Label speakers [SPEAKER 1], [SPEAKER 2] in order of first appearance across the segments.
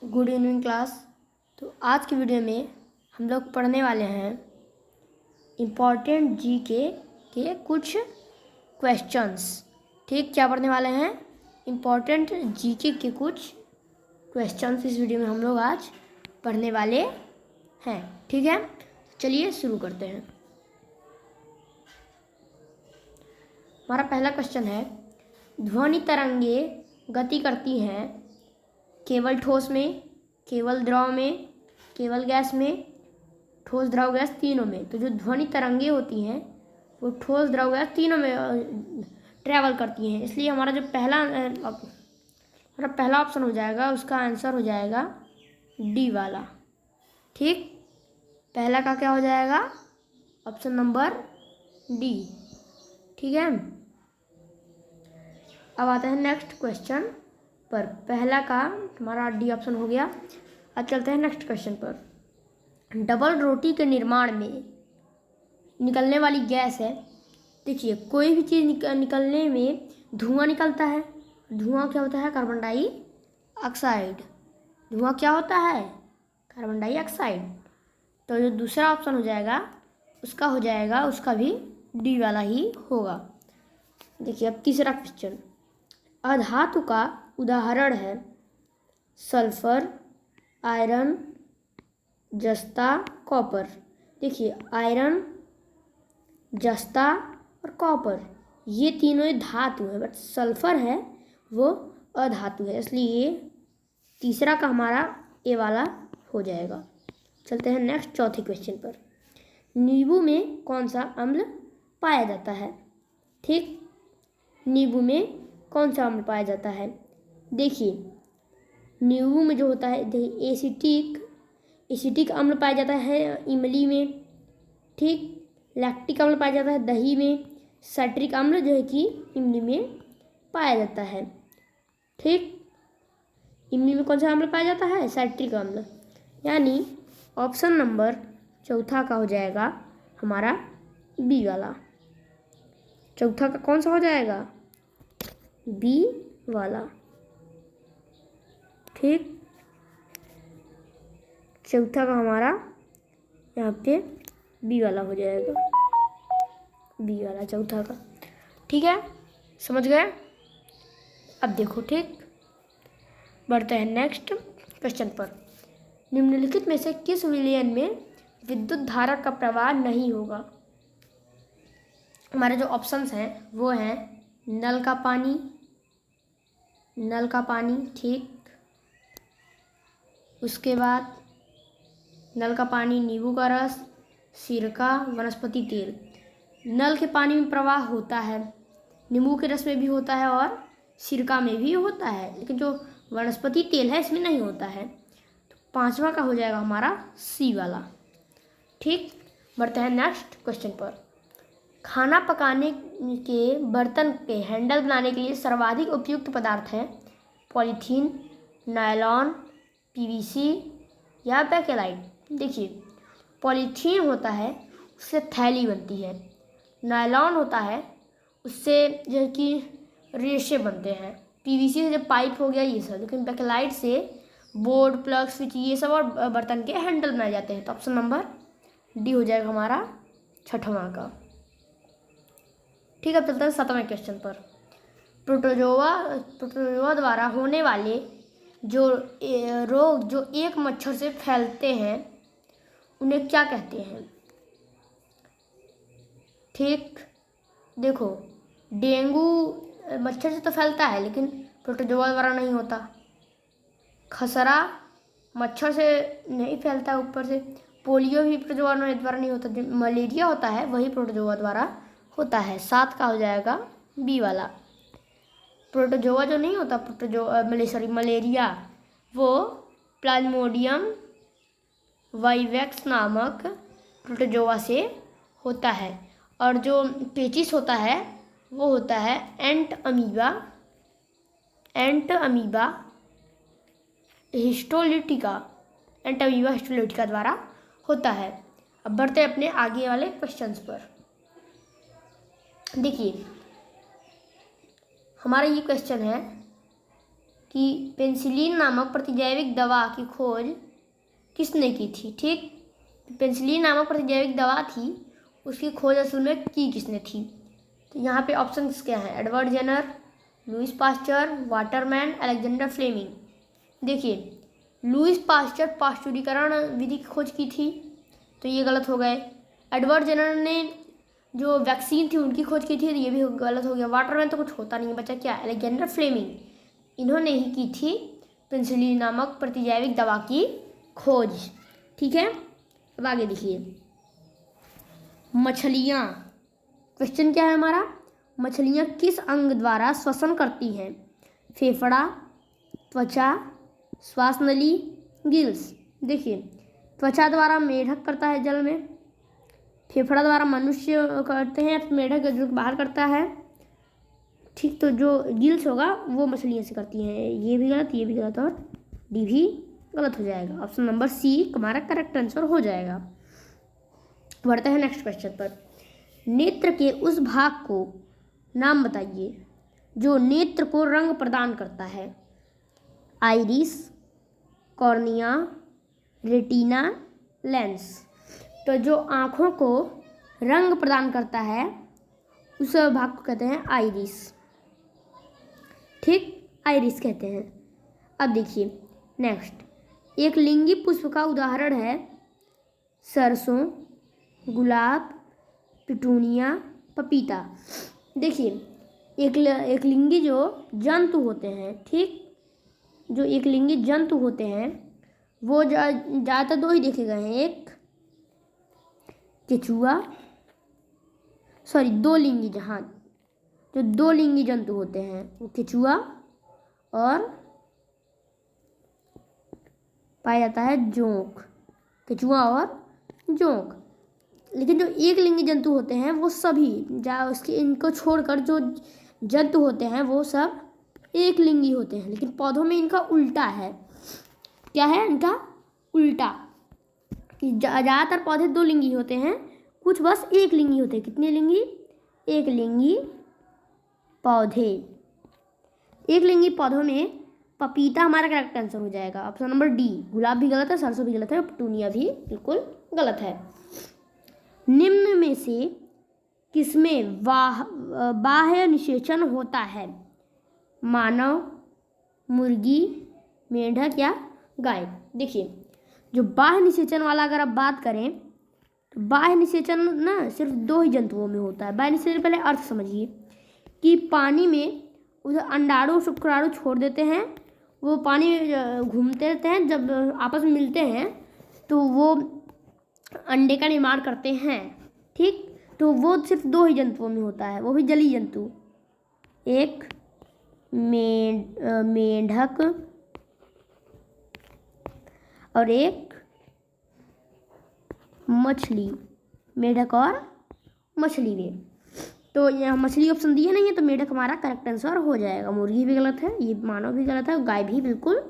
[SPEAKER 1] Good evening class. तो आज की वीडियो में हम लोग पढ़ने वाले हैं इम्पॉर्टेंट जीके के कुछ क्वेश्चंस। ठीक, क्या पढ़ने वाले हैं? इम्पॉर्टेंट जीके के कुछ क्वेश्चंस इस वीडियो में हम लोग आज पढ़ने वाले हैं। ठीक है, चलिए शुरू करते हैं। हमारा पहला क्वेश्चन है, ध्वनि तरंगे गति करती हैं केवल ठोस में, केवल द्रव में, केवल गैस में, ठोस द्रव गैस तीनों में। तो जो ध्वनि तरंगे होती हैं वो ठोस द्रव गैस तीनों में ट्रैवल करती हैं, इसलिए हमारा जो पहला ऑप्शन हो जाएगा उसका आंसर हो जाएगा डी वाला। ठीक, पहला का क्या हो जाएगा? Option number D. ठीक है, अब आते हैं नेक्स्ट क्वेश्चन पर। पहला का हमारा डी ऑप्शन हो गया। अब चलते हैं नेक्स्ट क्वेश्चन पर। डबल रोटी के निर्माण में निकलने वाली गैस है। देखिए, कोई भी चीज़ निकलने में धुआं निकलता है। धुआं क्या होता है? Carbon dioxide. धुआं क्या होता है? Carbon dioxide. तो जो दूसरा ऑप्शन हो जाएगा उसका भी डी वाला ही होगा। देखिए, अब तीसरा क्वेश्चन। अधातु का उदाहरण है सल्फर, आयरन, जस्ता, कॉपर। देखिए, आयरन, जस्ता और कॉपर ये तीनों धातु है, बट सल्फर है वो अधातु है, इसलिए तीसरा का हमारा ए वाला हो जाएगा। चलते हैं नेक्स्ट चौथे क्वेश्चन पर। नींबू में कौन सा अम्ल पाया जाता है? ठीक, नींबू में कौन सा अम्ल पाया जाता है? देखिए, नींबू में जो होता है, देखिए एसिटिक अम्ल पाया जाता है इमली में। ठीक, लैक्टिक अम्ल पाया जाता है दही में। साइट्रिक अम्ल जो है कि इमली में पाया जाता है। ठीक, इमली में कौन सा अम्ल पाया जाता है? साइट्रिक अम्ल। यानी ऑप्शन नंबर चौथा का हो जाएगा हमारा बी वाला। चौथा का कौन सा हो जाएगा? बी वाला। ठीक, चौथा का हमारा यहाँ पे बी वाला हो जाएगा। बी वाला चौथा का। ठीक है, समझ गए? अब देखो, ठीक, बढ़ते हैं नेक्स्ट क्वेश्चन पर। निम्नलिखित में से किस विलयन में विद्युत धारा का प्रवाह नहीं होगा? हमारे जो ऑप्शंस हैं वो हैं नल का पानी। ठीक, उसके बाद नल का पानी, नींबू का रस, सिरका, वनस्पति तेल। नल के पानी में प्रवाह होता है, नींबू के रस में भी होता है और सिरका में भी होता है, लेकिन जो वनस्पति तेल है इसमें नहीं होता है। तो पांचवा का हो जाएगा हमारा सी वाला। ठीक, बढ़ते हैं नेक्स्ट क्वेश्चन पर। खाना पकाने के बर्तन के हैंडल बनाने के लिए सर्वाधिक उपयुक्त पदार्थ है पॉलीथीन, नायलॉन, पीवीसी या बेकेलाइट। देखिए, पॉलीथीन होता है उससे थैली बनती है। नायलॉन होता है उससे जो है कि रेशे बनते हैं। पीवीसी से जो पाइप हो गया ये सब। लेकिन बेकेलाइट से बोर्ड, प्लग, स्विच ये सब और बर्तन के हैंडल बनाए जाते हैं। तो ऑप्शन नंबर डी हो जाएगा हमारा छठवां का। ठीक है, चलते हैं सातवें क्वेश्चन पर। प्रोटोजोआ द्वारा होने वाले जो रोग जो एक मच्छर से फैलते हैं उन्हें क्या कहते हैं? ठीक, देखो, डेंगू मच्छर से तो फैलता है लेकिन प्रोटोजोआ द्वारा नहीं होता। खसरा मच्छर से नहीं फैलता ऊपर से। पोलियो भी प्रोटोजोआ द्वारा नहीं होता। जो मलेरिया होता है वही प्रोटोजोआ द्वारा होता है। 7 का हो जाएगा बी वाला। प्रोटोजोआ जो नहीं होता, मलेरिया, वो प्लाज्मोडियम वाइवेक्स नामक प्रोटोजोआ से होता है। और जो पेचिस होता है वो होता है एंट अमीबा हिस्टोलिटिका द्वारा होता है। अब बढ़ते हैं अपने आगे वाले क्वेश्चंस पर। देखिए, हमारा ये क्वेश्चन है कि पेनिसिलिन नामक प्रतिजैविक दवा की खोज किसने की थी। ठीक, पेनिसिलिन नामक प्रतिजैविक दवा थी, उसकी खोज असल में की किसने थी। तो यहाँ पे ऑप्शंस क्या हैं, Edward Jenner, Louis Pasteur, Waterman, Alexander Fleming. देखिए, लुईस पास्चर पाश्चुरीकरण विधि की खोज की थी, तो ये गलत हो गए। एडवर्ड जेनर ने जो वैक्सीन थी उनकी खोज की थी, तो ये भी गलत हो गया। वाटरमैन तो कुछ होता नहीं है, बचा क्या, अलेक्जेंडर फ्लेमिंग, इन्होंने ही की थी पेनिसिलिन नामक प्रतिजैविक दवा की खोज। ठीक है, अब आगे देखिए, मछलियाँ। क्वेश्चन क्या है हमारा, मछलियाँ किस अंग द्वारा श्वसन करती हैं। फेफड़ा, त्वचा, श्वास नली, गिल्स। देखिए, त्वचा द्वारा मेढक करता है जल में, फेफड़ा द्वारा मनुष्य करते हैं, मेढक जो बाहर करता है। ठीक, तो जो गिल्स होगा वो मछलियाँ से करती हैं। ये भी गलत, ये भी गलत और डी भी गलत हो जाएगा। ऑप्शन नंबर सी हमारा करेक्ट आंसर हो जाएगा। बढ़ते हैं नेक्स्ट क्वेश्चन पर। नेत्र के उस भाग को नाम बताइए जो नेत्र को रंग प्रदान करता है। Iris, cornea, retina, lens. तो जो आँखों को रंग प्रदान करता है उस भाग को कहते हैं आइरिस। ठीक, आइरिस कहते हैं। अब देखिए नेक्स्ट, एक लिंगी पुष्प का उदाहरण है सरसों, गुलाब, पिटूनिया, पपीता। देखिए, एक लिंगी जो जंतु होते हैं, ठीक, जो एक लिंगी जंतु होते हैं वो ज़्यादातर दो ही देखे गए हैं, एक केचुआ, सॉरी दो लिंगी, जहाँ जो दो लिंगी जंतु होते हैं वो केचुआ और पाया जाता है जोंक, केचुआ और जोंक। लेकिन जो एक लिंगी जंतु होते हैं वो सभी उसके इनको छोड़कर जो जंतु होते हैं वो सब एक लिंगी होते हैं। लेकिन पौधों में इनका उल्टा है। क्या है इनका उल्टा, कि ज़्यादातर पौधे दो लिंगी होते हैं, कुछ बस एक लिंगी होते हैं। कितने लिंगी, एक लिंगी पौधे। एक लिंगी पौधों में पपीता हमारा करेक्ट आंसर हो जाएगा। Option number D. गुलाब भी गलत है, सरसों भी गलत है, पिटूनिया भी बिल्कुल गलत है। निम्न में से किसमें बाह्य निषेचन होता है। मानव, मुर्गी, मेंढक या गाय। देखिए, जो बाह्य निषेचन वाला अगर आप बात करें तो बाह्य निषेचन ना सिर्फ दो ही जंतुओं में होता है। बाह्य निषेचन पहले अर्थ समझिए कि पानी में उधर अंडाणु शुक्राणु छोड़ देते हैं, वो पानी घूमते रहते हैं, जब आपस में मिलते हैं तो वो अंडे का निर्माण करते हैं। ठीक, तो वो सिर्फ दो ही जंतुओं में होता है, वो भी जलीय जंतु, एक मेंढक और एक मछली। मेंढक और मछली में तो यहाँ मछली ऑप्शन दिए नहीं है, तो मेंढक हमारा करेक्ट आंसर हो जाएगा। मुर्गी भी गलत है, ये मानव भी गलत है, गाय भी बिल्कुल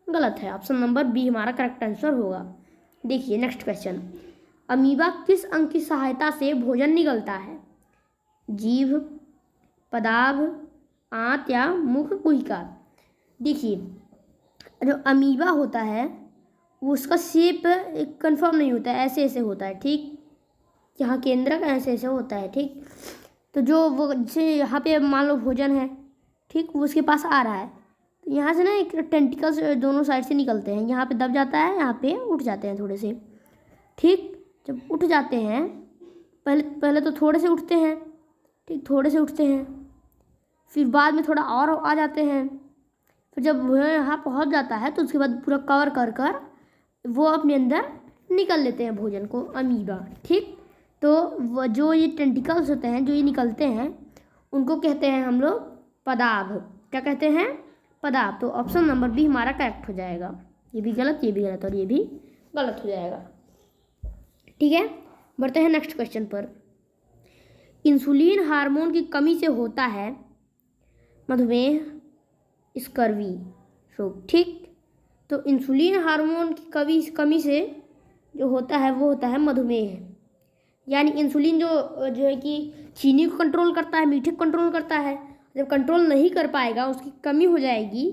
[SPEAKER 1] गलत है। ऑप्शन नंबर बी हमारा करेक्ट आंसर होगा। देखिए नेक्स्ट क्वेश्चन, अमीबा किस अंग की सहायता से भोजन निगलता है। जीभ, पदाभ, आंत या मुख कुहिका। देखिए, जो अमीबा होता है वो उसका शेप कंफर्म नहीं होता है, ऐसे ऐसे होता है। ठीक, यहाँ केंद्रक ऐसे ऐसे होता है। ठीक, तो जो वो जैसे यहाँ पे मान लो भोजन है, ठीक, वो उसके पास आ रहा है, तो यहाँ से ना एक टेंटिकल्स दोनों साइड से निकलते हैं, यहाँ पे दब जाता है, यहाँ पे उठ जाते हैं थोड़े से। ठीक, जब उठ जाते हैं, पहले तो थोड़े से उठते हैं, ठीक, थोड़े से उठते हैं, फिर बाद में थोड़ा और आ जाते हैं, फिर जब वो यहाँ पहुँच जाता है तो उसके बाद पूरा कवर कर कर वो अपने अंदर निकल लेते हैं भोजन को, अमीबा। ठीक, तो वो जो ये टेंटिकल्स होते हैं जो ये निकलते हैं उनको कहते हैं हम लोग पदाभ। क्या कहते हैं, पदाभ। तो ऑप्शन नंबर बी हमारा करेक्ट हो जाएगा। ये भी गलत, ये भी गलत और ये भी गलत हो जाएगा। ठीक है, बढ़ते हैं नेक्स्ट क्वेश्चन पर। इंसुलिन हार्मोन की कमी से होता है मधुमेह, स्कर्वी रोग। ठीक, तो इंसुलिन हार्मोन की कमी से जो होता है वो होता है मधुमेह। यानी इंसुलिन जो है कि चीनी को कंट्रोल करता है, मीठे को कंट्रोल करता है, जब कंट्रोल नहीं कर पाएगा, उसकी कमी हो जाएगी,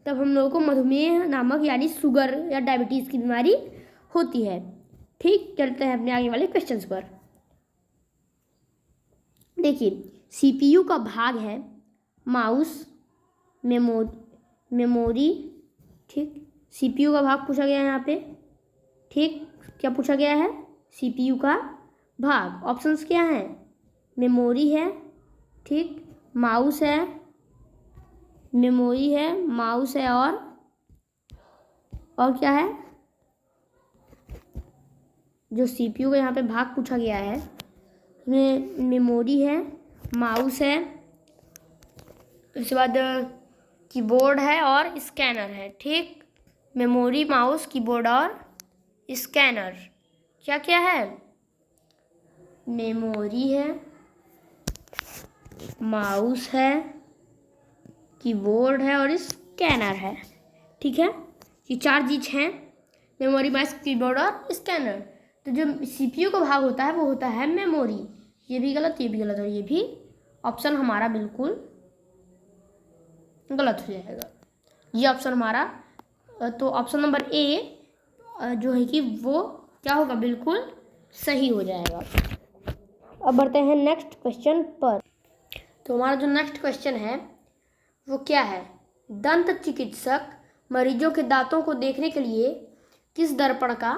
[SPEAKER 1] तब हम लोगों को मधुमेह नामक यानी शुगर या डायबिटीज़ की बीमारी होती है। ठीक, चलते हैं अपने आगे वाले क्वेश्चंस पर। देखिए, सीपीयू का भाग है माउस, मेमोरी। ठीक, सीपीयू का भाग पूछा गया है यहाँ पे। ठीक, क्या पूछा गया है? सीपीयू का भाग। ऑप्शंस क्या हैं? मेमोरी है, ठीक, माउस है, मेमोरी है, माउस है, और क्या है? जो सीपीयू का यहाँ पे भाग पूछा गया है उसमें मेमोरी है, माउस है, उसके बाद कीबोर्ड है और स्कैनर है। ठीक, मेमोरी, माउस, कीबोर्ड और स्कैनर। क्या क्या है? मेमोरी है, माउस है, कीबोर्ड है और स्कैनर है। ठीक है, ये 4 चीज हैं, मेमोरी, माउस, कीबोर्ड और स्कैनर। तो जो सीपीयू का भाग होता है वो होता है मेमोरी। ये भी गलत, ये भी गलत और ये भी ऑप्शन हमारा बिल्कुल गलत हो जाएगा। ये ऑप्शन हमारा, तो ऑप्शन नंबर ए जो है कि वो क्या होगा? बिल्कुल सही हो जाएगा। अब बढ़ते हैं नेक्स्ट क्वेश्चन पर। तो हमारा जो नेक्स्ट क्वेश्चन है वो क्या है? दंत चिकित्सक मरीजों के दांतों को देखने के लिए किस दर्पण का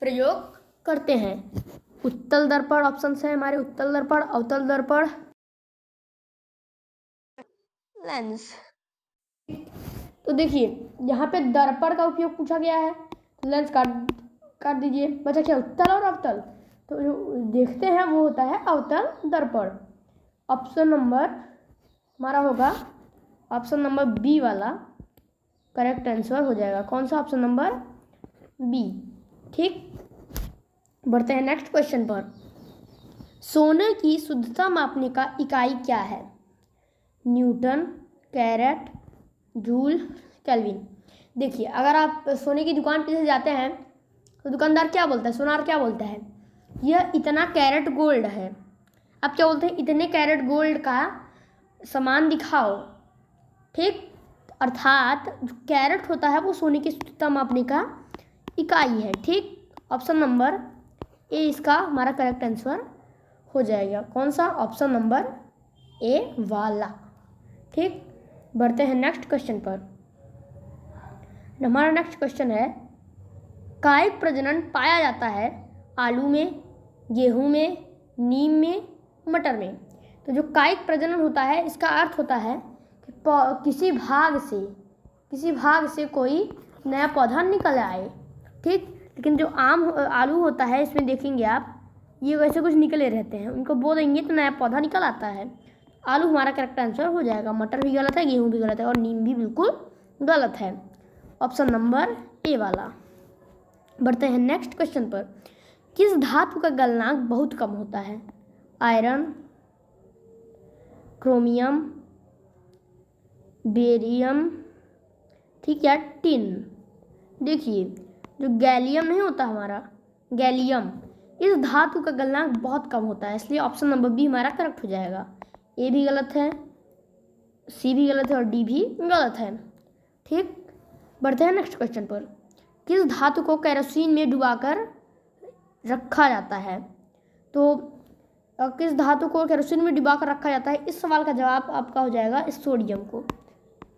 [SPEAKER 1] प्रयोग करते हैं? उत्तल दर्पण ऑप्शन है हमारे, उत्तल दर्पण, अवतल दर्पण, लेंस। तो देखिए, यहाँ पे दर्पण का उपयोग पूछा गया है, तो लेंस काट दीजिए। बचा क्या? उत्तल और अवतल। तो जो देखते हैं वो होता है अवतल दर्पण। ऑप्शन नंबर हमारा होगा ऑप्शन नंबर बी वाला करेक्ट आंसर हो जाएगा। कौन सा? Option number b. ठीक, बढ़ते हैं नेक्स्ट क्वेश्चन पर। सोने की शुद्धता मापने का इकाई क्या है? Newton, carat, joule, kelvin. देखिए, अगर आप सोने की दुकान पे से जाते हैं तो दुकानदार क्या बोलता है? सोनार क्या बोलता है? यह इतना कैरेट गोल्ड है। आप क्या बोलते हैं? इतने कैरेट गोल्ड का सामान दिखाओ। ठीक, अर्थात जो कैरेट होता है वो सोने की शुद्धता मापने का इकाई है। ठीक, ऑप्शन नंबर ए इसका हमारा करेक्ट आंसर हो जाएगा। कौन सा? ऑप्शन नंबर ए वाला। ठीक, बढ़ते हैं नेक्स्ट क्वेश्चन पर। हमारा नेक्स्ट क्वेश्चन है, कायिक प्रजनन पाया जाता है आलू में, गेहूं में, नीम में, मटर में। तो जो कायिक प्रजनन होता है इसका अर्थ होता है कि किसी भाग से कोई नया पौधा निकल आए। ठीक, लेकिन जो आलू होता है इसमें देखेंगे आप, ये वैसे कुछ निकले रहते हैं, उनको बो देंगे तो नया पौधा निकल आता है। आलू हमारा करेक्ट आंसर हो जाएगा। मटर भी गलत है, गेहूं भी गलत है और नीम भी बिल्कुल गलत है। ऑप्शन नंबर ए वाला। बढ़ते हैं नेक्स्ट क्वेश्चन पर। किस धातु का गलनांक बहुत कम होता है? आयरन, क्रोमियम, बेरियम, ठीक है, टिन। देखिए, जो गैलियम नहीं होता हमारा, गैलियम, इस धातु का गलनांक बहुत कम होता है, इसलिए ऑप्शन नंबर बी हमारा करेक्ट हो जाएगा। ए भी गलत है, सी भी गलत है और डी भी गलत है। ठीक, बढ़ते हैं नेक्स्ट क्वेश्चन पर। किस धातु को केरोसिन में डुबाकर रखा जाता है? तो किस धातु को केरोसिन में डुबाकर रखा जाता है, इस सवाल का जवाब आपका हो जाएगा सोडियम को।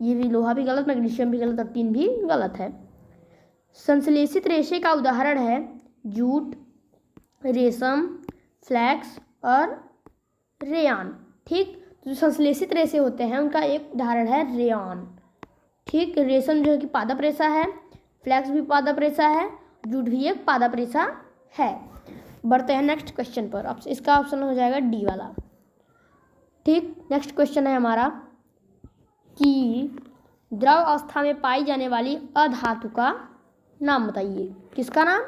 [SPEAKER 1] ये भी, लोहा भी गलत, मैग्नीशियम भी गलत और टिन भी गलत है। संश्लेषित रेशे का उदाहरण है जूट, रेशम, फ्लैक्स और रेयान। ठीक, जो संश्लेषित रेशे होते हैं उनका एक उदाहरण है रेयान। ठीक, रेशम जो है कि पादप रेशा है, फ्लैक्स भी पादप रेशा है, जूट भी एक पादप रेशा है। बढ़ते हैं नेक्स्ट क्वेश्चन पर। अब इसका ऑप्शन हो जाएगा डी वाला। ठीक, नेक्स्ट क्वेश्चन है हमारा कि द्रव अवस्था में पाई जाने वाली अधातु का नाम बताइए। किसका नाम?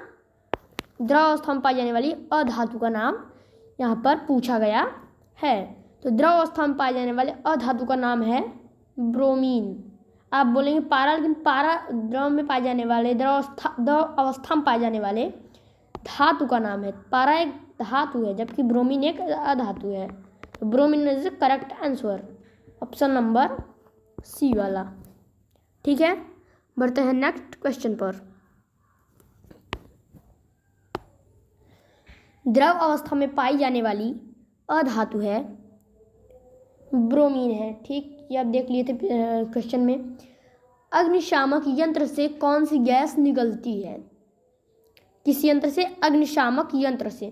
[SPEAKER 1] द्रव अवस्था में पाई जाने वाली अधातु का नाम यहाँ पर पूछा गया है। तो द्रव अवस्था में पाए जाने वाले अधातु का नाम है ब्रोमीन। आप बोलेंगे पारा, लेकिन पारा द्रव में पाए जाने वाले, द्रव अवस्था में पाए जाने वाले धातु का नाम है। पारा एक धातु है जबकि ब्रोमीन एक अधातु है। तो bromine is correct answer, option number C वाला। ठीक है, बढ़ते हैं नेक्स्ट क्वेश्चन पर। द्रव अवस्था में पाई जाने वाली अधातु है ब्रोमीन है। ठीक, ये आप देख लिए थे क्वेश्चन में। अग्निशामक यंत्र से कौन सी गैस निकलती है? किस यंत्र से? अग्निशामक यंत्र से।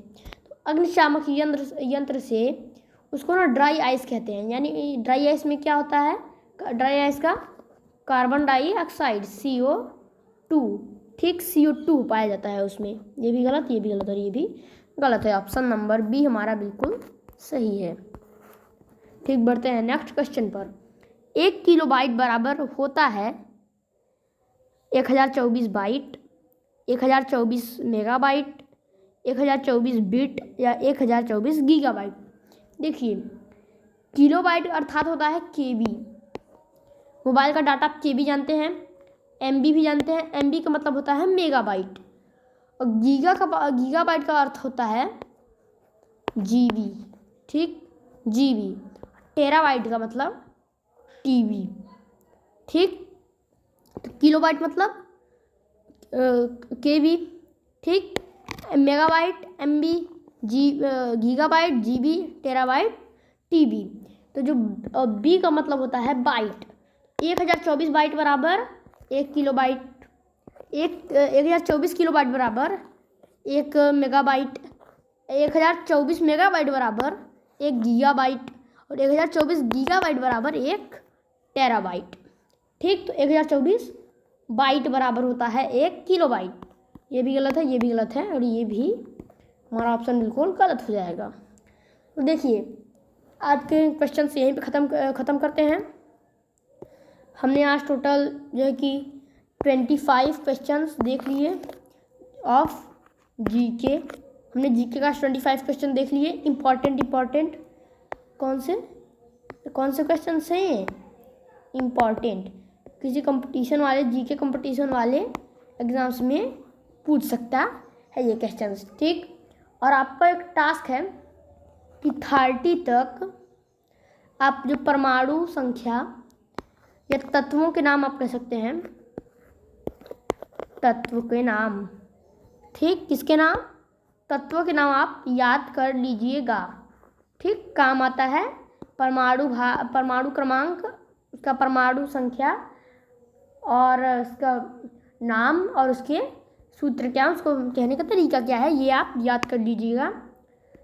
[SPEAKER 1] तो अग्निशामक यंत्र से उसको ना ड्राई आइस कहते हैं। यानी ड्राई आइस में क्या होता है? ड्राई आइस का कार्बन डाइऑक्साइड CO2, ठीक, CO2 पाया जाता है उसमें। ये भी गलत, ये भी गलत और ये भी गलत है। ऑप्शन नंबर बी हमारा बिल्कुल सही है। ठीक, बढ़ते हैं नेक्स्ट क्वेश्चन पर। 1 किलोबाइट बराबर होता है 1024 बाइट, 1024 मेगाबाइट, 1024 बिट या 1024 गीगाबाइट। देखिए, किलोबाइट अर्थात होता है केबी। मोबाइल का डाटा आप केबी जानते हैं, एमबी भी जानते हैं। एमबी का मतलब होता है मेगाबाइट, और गीगाबाइट का अर्थ होता है जीबी। ठीक, जीबी। टेराबाइट का मतलब टीबी। ठीक, तो किलोबाइट मतलब केबी। ठीक, megabyte MB, gigabyte GB, terabyte TB. तो जो बी का मतलब होता है बाइट। 1024 बाइट बराबर 1 किलोबाइट। 1024 किलोबाइट बराबर 1 मेगाबाइट, 1024 मेगाबाइट बराबर 1 गीगाबाइट, और 1024 गीगाबाइट बराबर 1 टेराबाइट। ठीक, तो 1024 बाइट बराबर होता है 1 किलोबाइट। ये भी गलत है, ये भी गलत है, और ये भी हमारा ऑप्शन बिल्कुल गलत हो जाएगा। तो देखिए, आज के क्वेश्चन यहीं पे ख़त्म करते हैं। हमने आज टोटल जो है कि 25 क्वेश्चंस देख लिए ऑफ जीके। हमने जीके का 25 क्वेश्चन देख लिए। इम्पॉर्टेंट कौन से क्वेश्चन हैं? इम्पॉर्टेंट, किसी कंपटीशन वाले, जीके कंपटीशन वाले एग्जाम्स में पूछ सकता है ये क्वेश्चंस। ठीक, और आपका एक टास्क है कि 30 तक आप जो परमाणु संख्या या तत्वों के नाम आप कह सकते हैं, तत्व के नाम। ठीक, किसके नाम? तत्वों के नाम आप याद कर लीजिएगा। ठीक, काम आता है परमाणु क्रमांक, उसका परमाणु संख्या और उसका नाम और उसके सूत्र क्या है, उसको कहने का तरीका क्या है, ये आप याद कर लीजिएगा।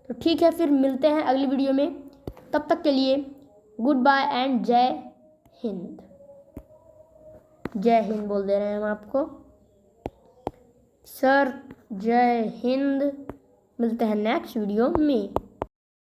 [SPEAKER 1] तो ठीक है, फिर मिलते हैं अगली वीडियो में। तब तक के लिए गुड बाय एंड जय हिंद। जय हिंद बोल दे रहे हैं हम आपको सर, जय हिंद। मिलते हैं नेक्स्ट वीडियो में।